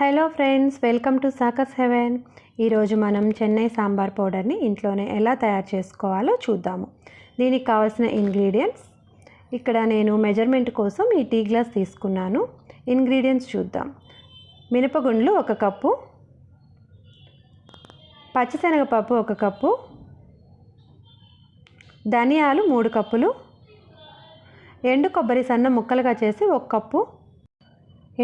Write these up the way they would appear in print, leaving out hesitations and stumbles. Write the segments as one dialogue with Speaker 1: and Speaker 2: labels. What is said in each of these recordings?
Speaker 1: Hello friends, welcome to soccers heaven. ఈరోజు మనం చెన్నై సాంబార్ పౌడర్ని ఇంట్లోనే ఎలా తయారు చేసుకోవాలో చూద్దాము. దీనికి కావాల్సిన ఇంగ్రీడియంట్స్ ఇక్కడ నేను మెజర్మెంట్ కోసం ఈ టీ గ్లాస్ తీసుకున్నాను. ఇంగ్రీడియంట్స్ చూద్దాం. మినపగుండ్లు 1 కప్పు, పచ్చిశనగపప్పు 1 కప్పు, ధనియాలు 3 కప్పులు, ఎండు కొబ్బరి సన్న ముక్కలుగా చేసి 1 కప్పు,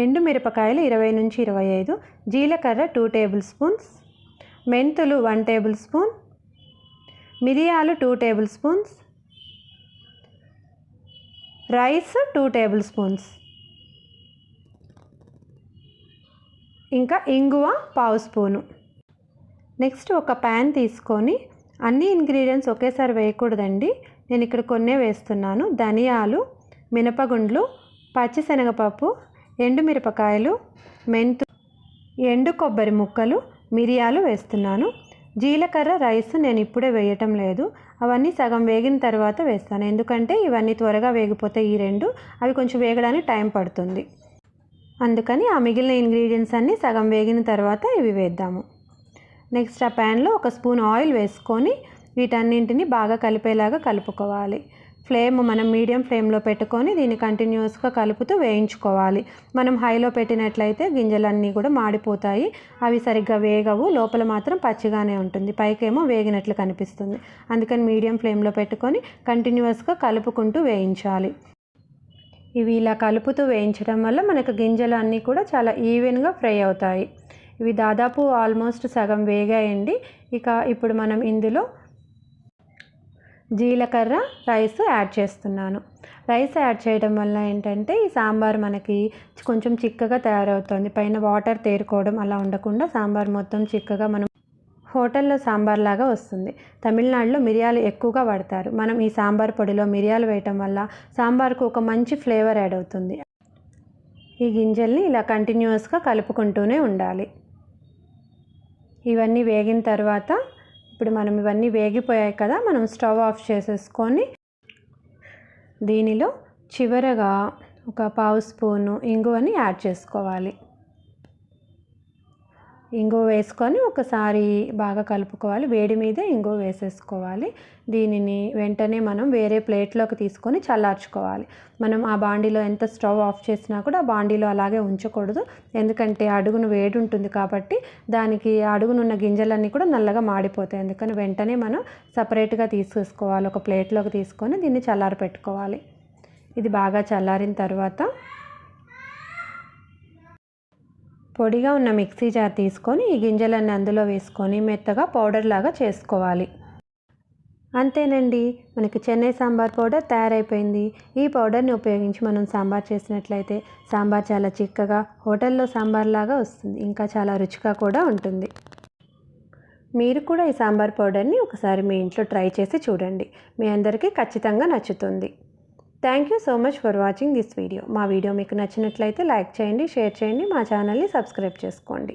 Speaker 1: ఎండు మిరపకాయలు 20 నుంచి 25, జీలకర్ర 2 టేబుల్ స్పూన్స్, మెంతులు 1 టేబుల్ స్పూన్, మిరియాలు 2 table spoons, rice 2 table spoons, ఇంకా ఇంగువ 1/2 స్పూను. నెక్స్ట్ ఒక ప్యాన్ తీసుకొని అన్ని ఇంగ్రీడియంట్స్ ఒకేసారి వేయకూడదండి. నేను ఇక్కడ కొన్నే వేస్తున్నాను. ధనియాలు, మినపగుండ్లు, పచ్చిశనగపప్పు, ఎండు మిరపకాయలు, మెంతు, ఎండు కొబ్బరి ముక్కలు, మిరియాలు వేస్తున్నాను. జీలకర్ర, రైస్ నేను ఇప్పుడే వేయటం లేదు. అవన్నీ సగం వేగిన తర్వాత వేస్తాను, ఎందుకంటే ఇవన్నీ త్వరగా వేగిపోతే ఈ రెండు అవి కొంచెం వేగడానికి టైం పడుతుంది. అందుకని ఆ మిగిలిన ఇంగ్రీడియంట్స్ అన్నీ సగం వేగిన తర్వాత ఇవి వేద్దాము. నెక్స్ట్ ఆ ప్యాన్లో 1 స్పూన్ ఆయిల్ వేసుకొని వీటన్నింటిని బాగా కలిపేలాగా కలుపుకోవాలి. ఫ్లేమ్ మనం మీడియం ఫ్లేమ్లో పెట్టుకొని దీన్ని కంటిన్యూస్గా కలుపుతూ వేయించుకోవాలి. మనం హైలో పెట్టినట్లయితే గింజలన్నీ కూడా మాడిపోతాయి, అవి సరిగ్గా వేగవు, లోపల మాత్రం పచ్చిగానే ఉంటుంది, పైకేమో వేగినట్లు కనిపిస్తుంది. అందుకని మీడియం ఫ్లేమ్లో పెట్టుకొని కంటిన్యూస్గా కలుపుకుంటూ వేయించాలి. ఇవి ఇలా కలుపుతూ వేయించడం వల్ల మనకు గింజలు అన్నీ కూడా చాలా ఈవెన్గా ఫ్రై అవుతాయి. ఇవి దాదాపు ఆల్మోస్ట్ సగం వేగాయండి. ఇప్పుడు మనం ఇందులో జీలకర్ర, రైస్ యాడ్ చేస్తున్నాను. రైస్ యాడ్ చేయడం వల్ల ఏంటంటే ఈ సాంబార్ మనకి కొంచెం చిక్కగా తయారవుతుంది. పైన వాటర్ తేరుకోవడం అలా ఉండకుండా సాంబార్ మొత్తం చిక్కగా మనం హోటల్లో సాంబార్ లాగా వస్తుంది. తమిళనాడులో మిరియాలు ఎక్కువగా వాడతారు. మనం ఈ సాంబార్ పొడిలో మిరియాలు వేయటం వల్ల సాంబార్కు ఒక మంచి ఫ్లేవర్ యాడ్ అవుతుంది. ఈ గింజల్ని ఇలా కంటిన్యూస్గా కలుపుకుంటూనే ఉండాలి. ఇవన్నీ వేగిన తర్వాత ఇప్పుడు మనం ఇవన్నీ వేగిపోయాయి కదా, మనం స్టవ్ ఆఫ్ చేసేసుకొని దీనిలో చివరగా 1/2 స్పూను ఇంగువని యాడ్ చేసుకోవాలి. ఇంగువ వేసుకొని ఒకసారి బాగా కలుపుకోవాలి. వేడి మీద ఇంగువ వేసేసుకోవాలి. దీనిని వెంటనే మనం వేరే ప్లేట్లోకి తీసుకొని చల్లార్చుకోవాలి. మనం ఆ బాండీలో ఎంత స్టవ్ ఆఫ్ చేసినా కూడా ఆ బాండీలో అలాగే ఉంచకూడదు, ఎందుకంటే అడుగున వేడి ఉంటుంది కాబట్టి దానికి అడుగునున్న గింజలన్నీ కూడా నల్లగా మాడిపోతాయి. అందుకని వెంటనే మనం సపరేట్గా తీసేసుకోవాలి. ఒక ప్లేట్లోకి తీసుకొని దీన్ని చల్లారి పెట్టుకోవాలి. ఇది బాగా చల్లారిన తర్వాత పొడిగా ఉన్న మిక్సీ జార్ తీసుకొని ఈ గింజలన్నీ అందులో వేసుకొని మెత్తగా పౌడర్ లాగా చేసుకోవాలి. అంతేనండి, మనకి చెన్నై సాంబార్ పౌడర్ తయారైపోయింది. ఈ పౌడర్ని ఉపయోగించి మనం సాంబార్ చేసినట్లయితే సాంబార్ చాలా చిక్కగా హోటల్లో సాంబార్ లాగా వస్తుంది, ఇంకా చాలా రుచిగా కూడా ఉంటుంది. మీరు కూడా ఈ సాంబార్ పౌడర్ని ఒకసారి మీ ఇంట్లో ట్రై చేసి చూడండి, మీ అందరికీ ఖచ్చితంగా నచ్చుతుంది. Thank you so much for watching this video. మా వీడియో మీకు నచ్చినట్లయితే లైక్ చేయండి, షేర్ చేయండి, మా ఛానల్ని సబ్స్క్రైబ్ చేసుకోండి.